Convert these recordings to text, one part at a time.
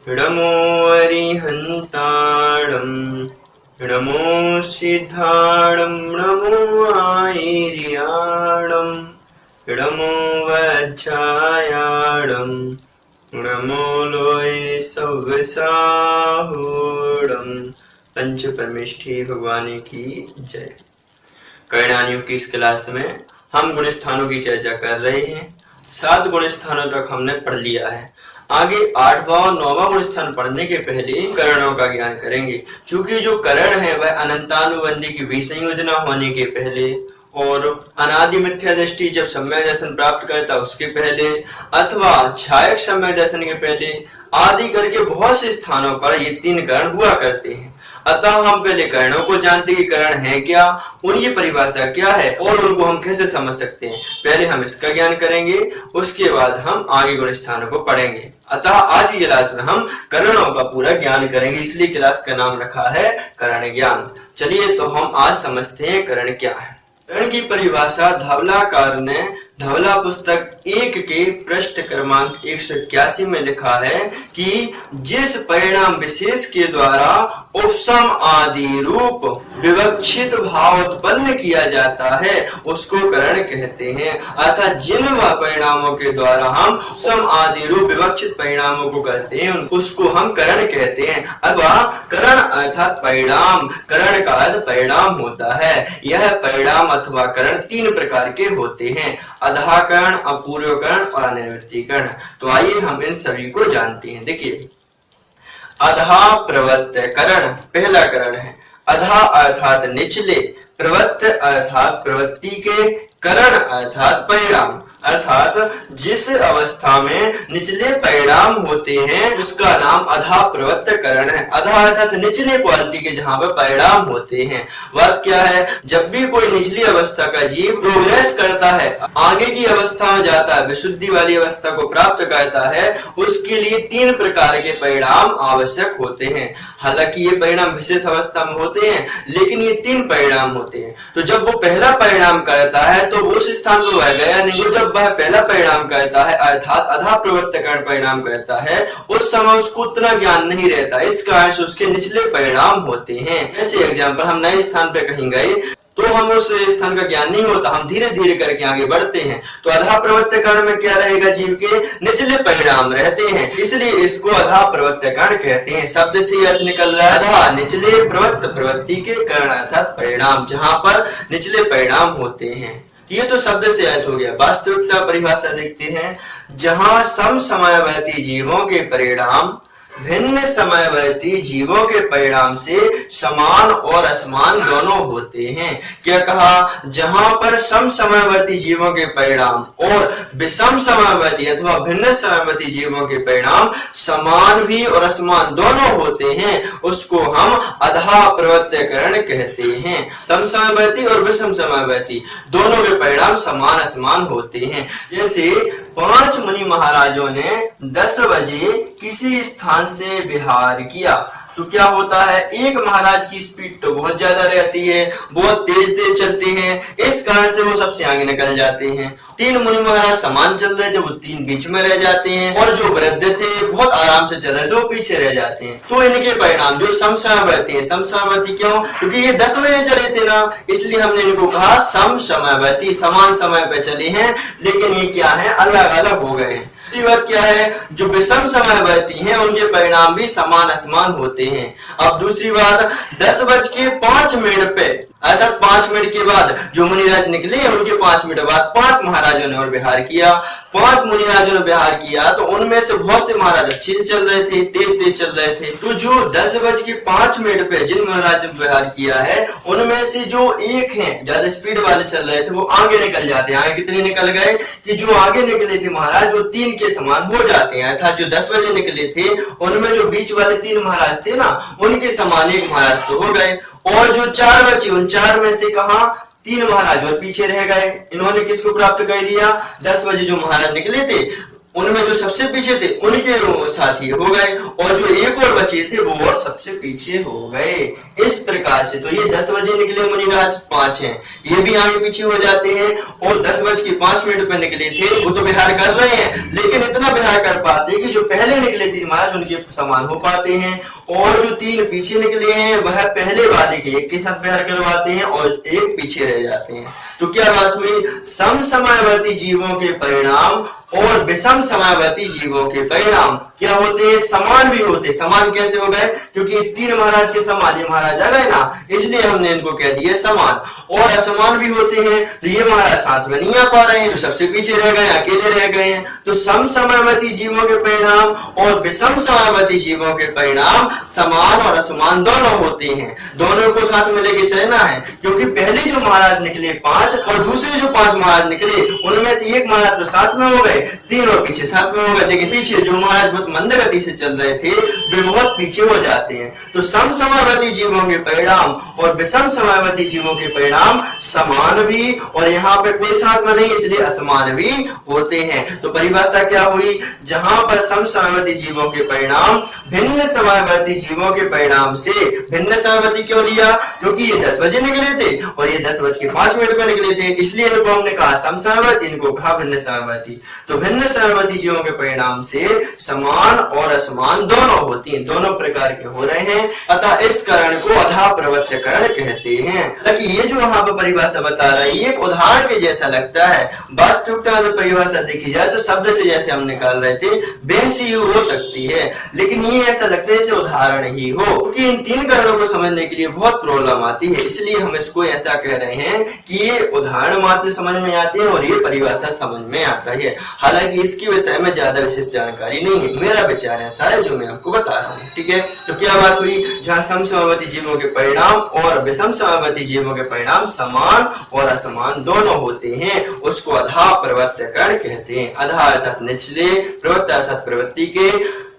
नमो अरिहन्ताणम् नमो सिद्धाणम् नमो आयर्याणम् नमो वज्रायाणम् नमो लोय सवसाहूणम्। पंच परमेष्ठी भगवान की जय। कल्याण की इस क्लास में हम गुण स्थानों की चर्चा कर रहे हैं। 7 गुण स्थानों तक हमने पढ़ लिया है। आगे 8वां और 9वां गुण स्थान पढ़ने के पहले करणों का ज्ञान करेंगे। चूंकि जो करण है वह अनंतानुबंधी की विसंयोजना होने के पहले और अनादि मिथ्या दृष्टि जब सम्यक दर्शन प्राप्त करता उसके पहले अथवा छायक सम्यक दर्शन के पहले आदि करके बहुत से स्थानों पर ये 3 करण हुआ करते हैं। अतः हम पहले करणों को जानते कि करण है क्या, उनकी परिभाषा क्या है और उनको हम कैसे समझ सकते हैं। पहले हम इसका ज्ञान करेंगे, उसके बाद हम आगे गुण स्थानों को पढ़ेंगे। अतः आज की क्लास में हम करणों का पूरा ज्ञान करेंगे, इसलिए क्लास का नाम रखा है करण ज्ञान। चलिए तो हम आज समझते हैं करण क्या है। करण की परिभाषा धवलाकार ने धवला पुस्तक 1 के पृष्ठ क्रमांक 181 में लिखा है कि जिस परिणाम विशेष के द्वारा उपसम आदि रूप विवक्षित भाव उत्पन्न किया जाता है उसको करण कहते हैं। अर्थात जिन परिणामों के द्वारा हम उपसम आदि रूप विवक्षित परिणामों को करते हैं उसको हम करण कहते हैं। अथवा करण अर्थात परिणाम, करण का अर्थ परिणाम होता है। यह परिणाम अथवा करण 3 प्रकार के होते हैं, अधाकरण, अपूर्वकरण और अनिवृत्तीकरण। तो आइए हम इन सभी को जानते हैं। देखिए, अधा प्रवृत्त करण पहला करण है। अधा अर्थात निचले, प्रवृत्त अर्थात प्रवृत्ति के, करण अर्थात परिणाम। अर्थात जिस अवस्था में निचले परिणाम होते हैं उसका नाम अधा प्रवृत्त करण है। अधा अर्थात निचले क्वालिटी के जहां पर परिणाम होते हैं। बात क्या है, जब भी कोई निचली अवस्था का जीव प्रोग्रेस करता है, आगे की अवस्था में जाता है, विशुद्धि वाली अवस्था को प्राप्त करता है, उसके लिए 3 प्रकार के परिणाम आवश्यक होते हैं। हालांकि ये परिणाम विशेष अवस्था में होते हैं, लेकिन ये 3 परिणाम होते हैं। तो जब वो पहला परिणाम करता है तो उस स्थान पर वह गया नहीं। जब वह पहला परिणाम करता है अर्थात अधा प्रवृत्तकरण परिणाम करता है, उस समय उसको उतना ज्ञान नहीं रहता, इस कारण से उसके निचले परिणाम होते हैं। ऐसे एग्जाम्पल, हम नए स्थान पे कहीं गए तो हम उस स्थान का ज्ञान नहीं होता, हम धीरे धीरे करके आगे बढ़ते हैं। तो अधा प्रवृत्तकरण में क्या रहेगा, जीव के निचले परिणाम रहते हैं, इसलिए इसको अधा प्रवृत्तकरण कहते हैं। शब्द से अर्थ निकल रहा है अधा निचले, प्रवृत्त प्रवृत्ति के, करण अर्थात परिणाम, जहां पर निचले परिणाम होते हैं। ये तो शब्द से अर्थ हो गया। वास्तविकता परिभाषा देखते हैं, जहां समसमयवर्ती जीवों के परिणाम भिन्न समयवर्ती जीवों के परिणाम से समान और असमान दोनों होते हैं। क्या कहा, जहां पर समसमयवर्ती जीवों के परिणाम और विषम समयवर्ती अथवा भिन्न समयवर्ती जीवों के परिणाम समान भी और असमान दोनों होते हैं, उसको हम अधा प्रवृत्तकरण कहते हैं। समसमयवर्ती और विषम समयवर्ती दोनों के परिणाम समान असमान होते हैं। जैसे 5 मुनि महाराजों ने 10 बजे किसी स्थान से विहार किया, तो क्या होता है, एक महाराज की स्पीड तो बहुत ज्यादा रहती है, बहुत तेज तेज चलते हैं, इस कारण से वो सबसे आगे निकल जाते हैं। 3 मुनि महाराज समान चल रहे थे, वो 3 बीच में रह जाते हैं, और जो वृद्ध थे बहुत आराम से चल रहे थे, वो पीछे रह जाते हैं। तो इनके परिणाम जो समसमयवर्ती है, समसमयवर्ती क्यों, क्योंकि ये 10 बजे चले थे ना, इसलिए हमने इनको कहा समसमयवर्ती, समान समय पे चले हैं, लेकिन ये क्या है, अलग अलग हो गए हैं। दूसरी बात क्या है, जो विषम समयवर्ती हैं उनके परिणाम भी समान असमान होते हैं। अब दूसरी बात, 10:05 पे अर्थात 5 मिनट के बाद जो मुनिराज निकले, उनके 5 मिनट बाद 5 महाराजों ने और विहार किया। 5 मुनिराजों ने विहार किया, तो उनमें से बहुत से महाराज अच्छे से चल रहे थे, तेज तेज चल रहे थे। तो जो 10:05 पे जिन महाराज ने विहार किया है, उनमें से जो एक हैं ज्यादा स्पीड वाले चल रहे थे, वो आगे निकल जाते हैं। आगे कितने निकल गए कि जो आगे निकले थे महाराज वो 3 के समान हो जाते हैं। अर्थात जो 10 बजे निकले थे उनमें जो बीच वाले 3 महाराज थे ना, उनके समान एक महाराज तो हो गए, और जो 4 बचे उन 4 में से कहा 3 महाराज और पीछे रह गए। इन्होंने किसको प्राप्त कर लिया, 10 बजे जो महाराज निकले थे उनमें जो सबसे पीछे थे उनके साथी हो गए, और जो एक और बचे थे वो और सबसे पीछे हो गए। इस प्रकार से तो ये 10 बजे निकले मुनिराज 5 हैं, ये भी आगे पीछे हो जाते हैं, और 10:05 पे निकले थे वो तो विहार कर रहे हैं, लेकिन इतना विहार कर पाते कि जो पहले निकले थे महाराज उनके समान हो पाते हैं, और जो 3 पीछे निकले हैं वह पहले वाले के एक के साथ विहार करवाते हैं और एक पीछे रह जाते हैं। तो क्या बात हुई, सम समयावर्ती जीवों के परिणाम और विषम समयावर्ती जीवों के परिणाम क्या होते हैं, समान भी होते। समान कैसे हो गए, क्योंकि 3 महाराज के समान ये महाराज आ गए ना, इसलिए हमने इनको कह दिया समान। और असमान भी होते हैं, तो ये महाराज साथ में नहीं आ पा रहे हैं, जो सबसे पीछे रह गए, अकेले रह गए हैं। तो सम समयावर्ती जीवों के परिणाम और विषम समयावर्ती जीवों के परिणाम समान और असमान दोनों होते हैं, दोनों को साथ में लेके चलना है। क्योंकि पहले जो महाराज निकले 5 और दूसरे जो 5 महाराज निकले उनमें से एक महाराज तो साथ में हो गए, 3 और पीछे साथ में हो गए, लेकिन पीछे जो महाराज बहुत मंद गति से चल रहे थे वे बहुत पीछे हो जाते हैं। तो सम समयावर्ती जीवों के परिणाम और विषम समयावर्ती जीवों के परिणाम समान भी, और यहाँ पे कोई साथ में नहीं इसलिए असमान भी होते हैं। तो परिभाषा क्या हुई, जहां पर सम समयावर्ती जीवों के परिणाम भिन्न समयावर्ती जीवों के परिणाम से, भिन्न समयावर्ती क्यों दिया, क्योंकि ये 10 बजे निकले थे और ये 10:05 पे निकले थे, इसलिए इनको हमने कहा सम समयावर्ती, इनको कहा भिन्न समयावर्ती। तो भिन्न समयावर्ती जीवों के परिणाम से समान और असमान दोनों होती हैं, दोनों प्रकार के हो रहे हैं, अतः इस करण को अधा प्रवृत्त करण कहते हैं। हालांकि ये जो वहां पर परिभाषा बता रहा है ये एक उदाहरण के जैसा लगता है, वास्तविकता में परिभाषा देखी जाए तो शब्द से जैसे हम निकाल रहे थे वैसी हो सकती है, लेकिन ये ऐसा लगता है जैसे उदाहरण ही हो, क्योंकि इन 3 करणों को समझने के लिए बहुत प्रॉब्लम आती है, इसलिए हम इसको ऐसा कह रहे हैं कि ये उदाहरण मात्र समझ में आते हैं और ये परिभाषा समझ में आता है। हालांकि इसके विषय में ज्यादा विशेष जानकारी नहीं है, मेरा विचार ऐसा है जो मैं आपको बता रहा हूँ। ठीक है, तो क्या बात हुई, जहाँ सम समयावर्ती जीवों के परिणाम और विषम समयावर्ती जीवों के परिणाम समान और असमान दोनों होते हैं, उसको अधा प्रवृत्त करण कहते हैं। अधा अर्थात निचले, प्रवृत्त अर्थात प्रवृत्ति के,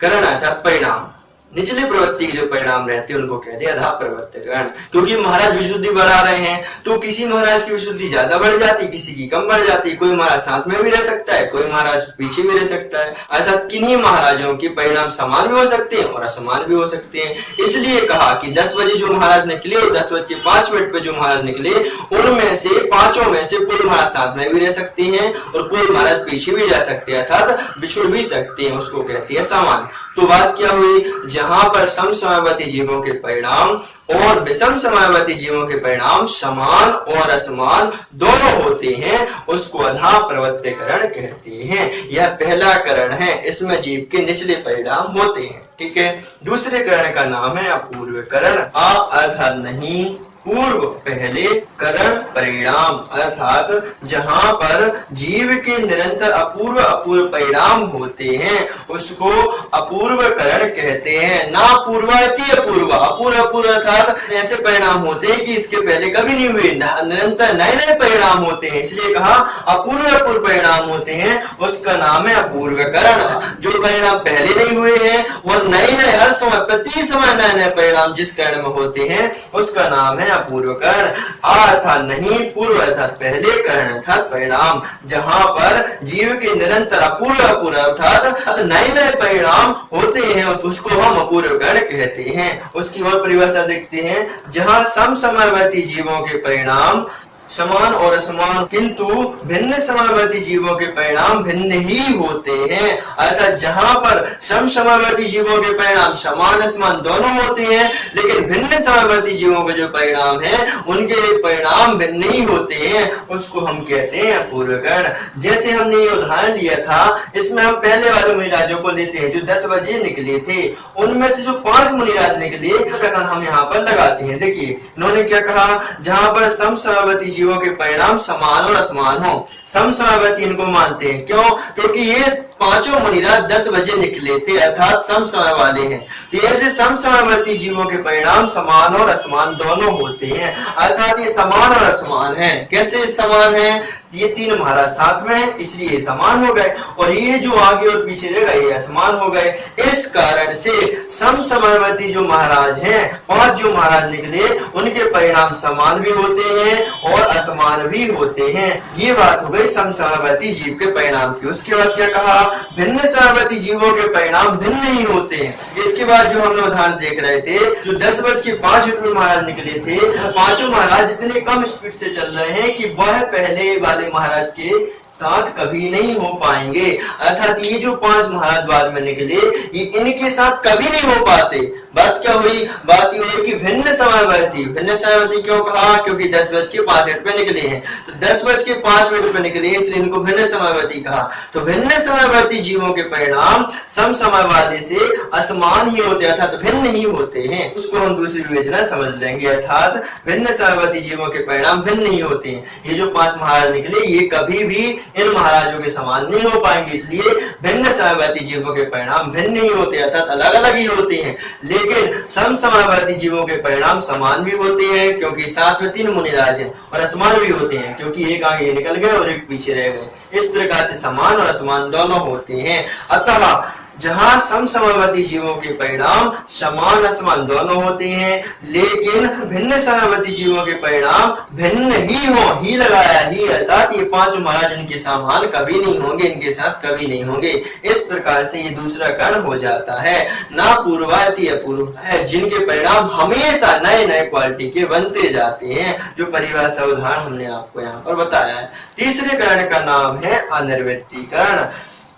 करण अर्थात परिणाम, निचले प्रवृत्ति के जो परिणाम रहते हैं उनको कहते हैं अधा प्रवृत्त करण। क्योंकि महाराज विशुद्धि बढ़ा रहे हैं तो किसी महाराज की विशुद्धि ज्यादा बढ़ जाती, किसी की कम बढ़ जाती, कोई महाराज साथ में भी रह सकता है, कोई महाराज पीछे भी रह सकता है, अर्थात किन्हीं महाराजों के परिणाम समान भी हो सकते हैं और असमान भी हो सकते हैं। इसलिए कहा कि 10 बजे जो महाराज निकले और 10:05 पे जो महाराज निकले उनमें से 5 में से कोई महाराज साथ में भी रह सकते हैं और कोई महाराज पीछे भी जा सकते हैं, अर्थात बिछुड़ भी सकते हैं, उसको कहते हैं समान। तो बात क्या हुई, जहां पर सम समयावर्ती जीवों के परिणाम और विषम समयावर्ती जीवों के परिणाम समान और असमान दोनों होते हैं उसको अधा प्रवृत्त करण कहते हैं। यह पहला करण है, इसमें जीव के निचले परिणाम होते हैं। ठीक है, दूसरे करण का नाम है अपूर्व करण। अ अर्थात नहीं, पूर्व पहले, करण परिणाम अर्थात जहां पर जीव के निरंतर अपूर्व अपूर्व परिणाम होते हैं उसको अपूर्व करण कहते हैं। ना पूर्वाति अपूर्व, अपूर्व अपूर्व अर्थात ऐसे परिणाम होते हैं कि इसके पहले कभी नहीं हुए, निरंतर नए नए परिणाम होते हैं, इसलिए कहा अपूर्व अपूर्व परिणाम होते हैं उसका नाम है अपूर्व करण। जो परिणाम पहले नहीं हुए हैं वो नए नए हर समय प्रति समय नए नए परिणाम जिस करण में होते हैं उसका नाम है अपूर्व करण। अर्थात नहीं, पूर्व अर्थात पहले, करण अर्थात परिणाम, जहां पर जीव के निरंतर अपूर्व अपूर्व अर्थात नए नए परिणाम होते हैं उसको हम अपूर्व करण कहते हैं। उसकी और परिभाषा देखते हैं, जहां सम समयावर्ती जीवों के परिणाम समान और असमान किंतु भिन्न समयावर्ती जीवों के परिणाम भिन्न ही होते हैं, अर्थात जहां पर सम समयावर्ती जीवों के परिणाम समान असमान दोनों होते हैं लेकिन भिन्न समयावर्ती जीवों के जो परिणाम हैं उनके परिणाम भिन्न ही होते हैं उसको हम कहते हैं अपूर्व करण। जैसे हमने ये उदाहरण लिया था इसमें हम पहले वाले मुनिराजों को लेते हैं जो 10 बजे निकले थे, उनमें से जो 5 मुनिराज निकले हम यहाँ पर लगाते हैं। देखिए इन्होंने क्या कहा, जहां पर सम समयावर्ती जीवों के परिणाम समान और असमान हो, सम समयावर्ती इनको मानते हैं। क्यों? क्योंकि ये 5 मुनिराज 10 बजे निकले थे अर्थात सम समय वाले हैं। तो ऐसे सम समयावर्ती जीवों के परिणाम समान और असमान दोनों होते हैं, अर्थात ये समान और असमान हैं। कैसे समान हैं? ये तीन महाराज साथ में है इसलिए ये समान हो गए, और ये जो आगे और पीछे रह गए ये असमान हो गए। इस कारण से समसमयवर्ती जो महाराज हैं, 5 जो महाराज निकले उनके परिणाम समान भी होते हैं और असमान भी होते हैं। ये बात हो गई समसमयवर्ती जीव के परिणाम की। उसके बाद क्या कहा, भिन्न समयवर्ती जीवों के परिणाम भिन्न नहीं होते हैं। इसके बाद जो हम लोग उदाहरण देख रहे थे, जो 10:05 में महाराज निकले थे, पांचों महाराज इतने कम स्पीड से चल रहे हैं कि वह पहले वाले महाराज के साथ कभी नहीं हो पाएंगे। अर्थात ये जो 5 महाराज बाद में निकले ये इनके साथ कभी नहीं हो पाते। बात क्या हुई, बात ये हुई कि भिन्न समयवर्ती। भिन्न समयवर्ती क्यों कहा, क्योंकि 10:05 पे निकले हैं, तो 10:05 पे निकले इसलिए इनको भिन्न समयवर्ती कहा। तो भिन्न समयवर्ती जीवों के परिणाम सम समय वाले से असमान ही होते हैं, अर्थात भिन्न ही होते हैं। उसको हम दूसरी विवेचना समझ लेंगे, अर्थात भिन्न समयवर्ती जीवों के परिणाम भिन्न ही होते हैं। ये जो 5 महाराज निकले ये कभी भी इन महाराजों के समान नहीं हो पाएंगे, इसलिए भिन्न समयवर्ती जीवों के परिणाम भिन्न ही होते हैं, अर्थात अलग अलग ही होते हैं। लेकिन समसमयवर्ती जीवों के परिणाम समान भी होते हैं, क्योंकि साथ में 3 मुनिराज हैं, और असमान भी होते हैं क्योंकि एक आगे निकल गए और एक पीछे रह गए। इस प्रकार से समान और असमान दोनों होते हैं। अतः जहां समसमयवर्ती जीवों के परिणाम समान असमान दोनों होते हैं, लेकिन भिन्न समयवर्ती जीवों के परिणाम भिन्न ही हो, ही लगाया ही, अर्थात ये 5 महाराज इनके समान कभी नहीं होंगे, इनके साथ कभी नहीं होंगे। इस प्रकार से ये दूसरा कारण हो जाता है। ना पूर्वायती अपूर्व है, जिनके परिणाम हमेशा नए नए क्वालिटी के बनते जाते हैं, जो परिभाषा उदाहरण हमने आपको यहाँ पर बताया है। तीसरे कारण का नाम है अनिर्वृत्तीकरण।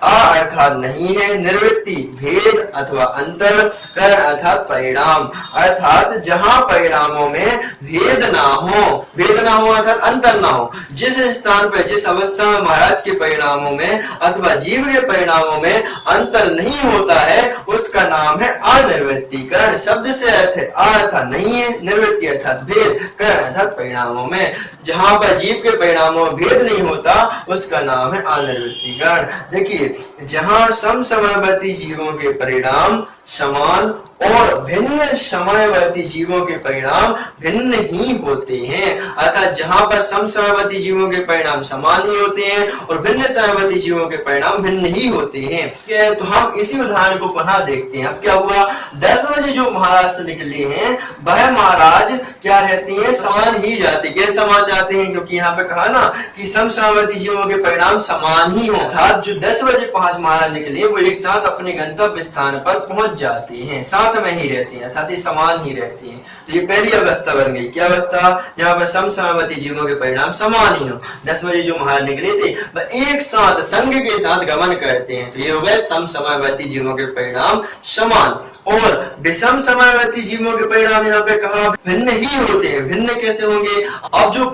अर्थात नहीं है, निवृत्ति भेद अथवा अंतर, करण अर्थात परिणाम, अर्थात जहां परिणामों में भेद ना हो अर्थात अंतर ना हो। जिस स्थान पर जिस अवस्था में महाराज के परिणामों में अथवा जीव के परिणामों में अंतर नहीं होता है उसका नाम है अनिर्वृत्तीकरण। शब्द से अर्थ है अर्थात नहीं है, निवृत्ति अर्थात भेद, करण अर्थात परिणामों में। जहां पर जीव के परिणामों में भेद नहीं होता उसका नाम है अनिर्वृत्तीकरण। देखिए, जहां समसमयवर्ती जीवों के परिणाम समान और भिन्न समयवर्ती जीवों के परिणाम भिन्न ही होते हैं, अर्थात जहां पर समसमयवर्ती जीवों के परिणाम समान ही होते हैं और भिन्न समयवर्ती जीवों के परिणाम भिन्न ही होते हैं। तो हम इसी उदाहरण को पुनः देखते हैं। अब क्या हुआ, 10 बजे जो महाराज से निकले हैं वह महाराज क्या रहते हैं, समान ही जाते। कैसे समान जाते हैं, क्योंकि यहाँ पे कहा ना कि समसमयवर्ती जीवों के परिणाम समान ही हो, अर्थात जो 10 बजे 5 महाराज निकले वो एक साथ अपने गंतव्य स्थान पर पहुंच जाते हैं, साथ में ही रहते हैं, अर्थात समान ही रहते हैं। तो ये पहली अवस्था बन गई। क्या अवस्था, जहाँ पर समसमयवर्ती जीवों के परिणाम समान ही हो। 10 बजे जो महाराज निकले थे वह एक साथ संघ के साथ गमन करते हैं, तो ये हो गए समसमयवर्ती जीवों के परिणाम समान। और विषम समयवर्ती जीवों के परिणाम यहाँ पे कहा भिन्न ही होते हैं। भिन्न कैसे होंगे, अब जो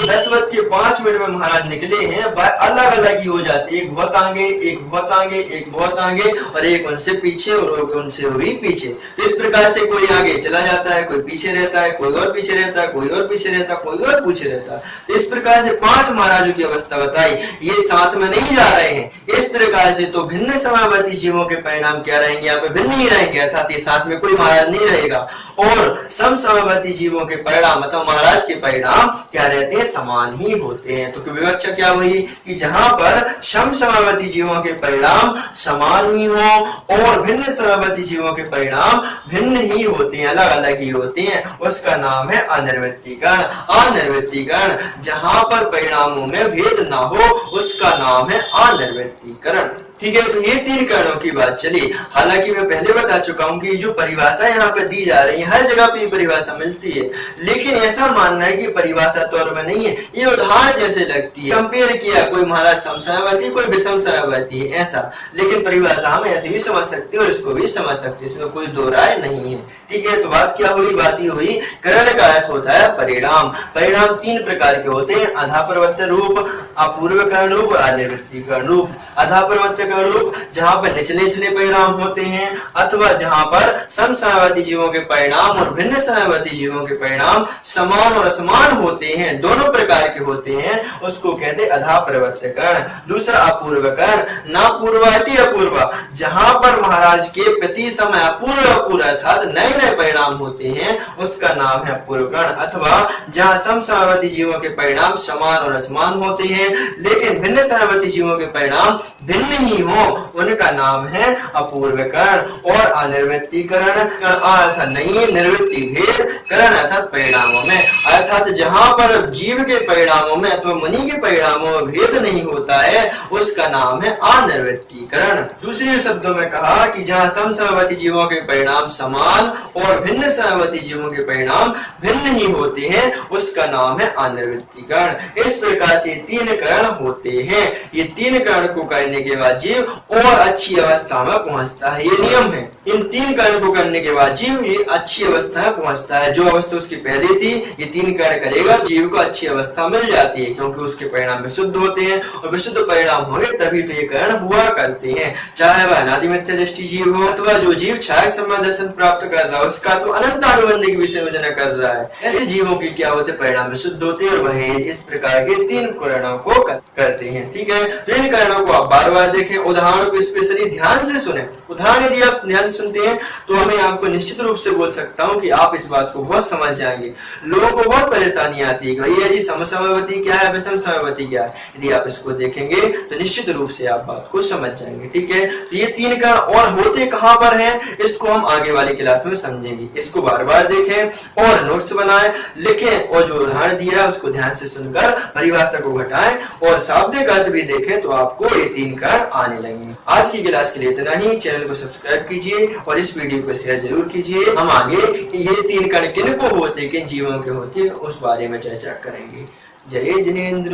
10:05 में महाराज निकले हैं वह अलग अलग ही हो जाते हैं, एक बहुत आगे, एक बहुत आगे, एक बहुत आगे और एक उनसे पीछे और उनसे भी पीछे। इस प्रकार से कोई आगे चला जाता है, कोई पीछे रहता है, कोई और पीछे रहता है, कोई और पीछे रहता है, कोई और पीछे रहता है। इस प्रकार से 5 महाराजों की अवस्था बताई, ये साथ में नहीं जा रहे हैं। इस प्रकार से तो भिन्न समयवर्ती जीवों के परिणाम क्या रहेंगे, यहाँ पे भिन्न ही रहेंगे, अर्थात ये साथ में कोई महाराज नहीं रहेगा। और समसमयवर्ती जीवों के परिणाम अथवा महाराज के परिणाम क्या रहते हैं, समान ही होते हैं। तो विवक्षा क्या हुई कि जहां पर समसमयवर्ती जीवों के परिणाम समान ही हो और भिन्न समयवर्ती जीवों के परिणाम भिन्न ही होते हैं, अलग अलग ही होते हैं, उसका नाम है अनिर्वृत्तीकरण। अनिर्वृत्तीकरण, जहां पर परिणामों में भेद ना हो उसका नाम है अनिर्वृत्तीकरण। ठीक है, तो ये 3 कारणों की बात चली। हालांकि मैं पहले बता चुका हूं कि जो परिभाषा यहाँ पे दी जा रही है हर जगह पे परिभाषा मिलती है, लेकिन ऐसा मानना है कि परिभाषा तौर में नहीं है, ये उदाहरण जैसे लगती है। कंपेयर किया, कोई महाराज समसमयवर्ती कोई विषम समयवर्ती है ऐसा, लेकिन परिभाषा हम ऐसे भी समझ सकते हैं और इसको भी समझ सकते हैं, इसमें कोई दो राय नहीं है। ठीक है, तो बात क्या हुई, बात ये हुई करण का अर्थ होता है परिणाम। परिणाम 3 प्रकार के होते हैं, अधाप्रवर्त्य रूप, अपूर्वकरण रूप और अनिर्वृत्तीकरण रूप। अधाप्रवर्त्य परिवर्त का रूप जहाँ पर निचले निचले परिणाम होते हैं, अथवा जहाँ पर समसमवर्ती जीवों के परिणाम और भिन्न समवर्ती जीवों के परिणाम समान और असमान होते हैं, दोनों प्रकार के होते हैं, उसको कहते हैं अधा परिवर्तकरण। दूसरा अपूर्वकरण, ना पूर्वाति अपूर्वा, जहाँ पर महाराज के प्रति समय अपूर्व अर्थात नए नए परिणाम होते हैं, उसका नाम है अपूर्वकरण। अथवा जहाँ समसमवर्ती जीवों के परिणाम समान और असमान होते हैं लेकिन भिन्न समवर्ती जीवों के परिणाम भिन्न ही हो, उनका नाम है अपूर्वकरण। और अनिर्वृत्तीकरण अर्थात नहीं निवृत्ति भेद करण अर्थात परिणामों में, अर्थात जहाँ पर जीव के परिणामों में अथवा मुनि के परिणामों में भेद नहीं होता है, उसका नाम है अनिर्वृत्तीकरण। दूसरे शब्दों में कहा कि जहाँ समसमवर्ती जीवों के परिणाम समान और भिन्न समवर्ती जीवों के परिणाम भिन्न ही होते हैं, उसका नाम है अनिर्वृत्तीकरण। इस प्रकार से तीन करण होते हैं। ये तीन करण को करने के बाद जीव और अच्छी अवस्था में पहुंचता है, ये नियम है। इन तीन करण को करने के बाद जीव ये अच्छी अवस्था में पहुंचता है। जो अवस्था उसकी पहले थी, ये तीन करण करेगा, जीव को अच्छी अवस्था मिल जाती है, क्योंकि उसके परिणाम विशुद्ध होते हैं और विशुद्ध परिणाम होंगे तभी तो ये करण हुआ करते हैं। चाहे वह अनादि मिथ्या दृष्टि जीव हो अथवा जो जीव छाया समय दर्शन प्राप्त कर रहा है, उसका तो अनंत अनुबंध की विषय योजना कर रहा है, ऐसे जीवों की क्या होते परिणाम विशुद्ध होते हैं और वही इस प्रकार के तीन करणों को करते हैं। ठीक है, तो इन करणों को आप बार बार देखें, उदाहरणों को स्पेशली ध्यान से सुने। उदाहरण यदि आप ध्यान से सुनते हैं तो हमें आपको निश्चित रूप से बोल सकता हूँ कि आप इस बात को बहुत समझ जाएंगे। लोगों को बहुत परेशानी आती है, भैया जी समसमवर्ती क्या है, विषम समवर्ती क्या है। यदि आप इसको देखेंगे तो निश्चित रूप से आप बात को समझ जाएंगे। ठीक है, तो ये तीन करण और होते कहाँ पर हैं, इसको हम आगे वाली क्लास में समझेंगे। इसको बार बार देखें और नोट्स बनाएं, लिखें और जो उदाहरण दिया है उसको ध्यान से सुनकर परिभाषा को घटाएं और शाब्दिक अर्थ भी देखें तो आपको ये तीन करण आने लगेंगे। आज की क्लास के लिए इतना ही। चैनल को सब्सक्राइब कीजिए और इस वीडियो को शेयर जरूर कीजिए। हम आगे ये तीन कण किन को होते, किन जीवों के होते, उस बारे में चर्चा करेंगे। जय जिनेंद्र।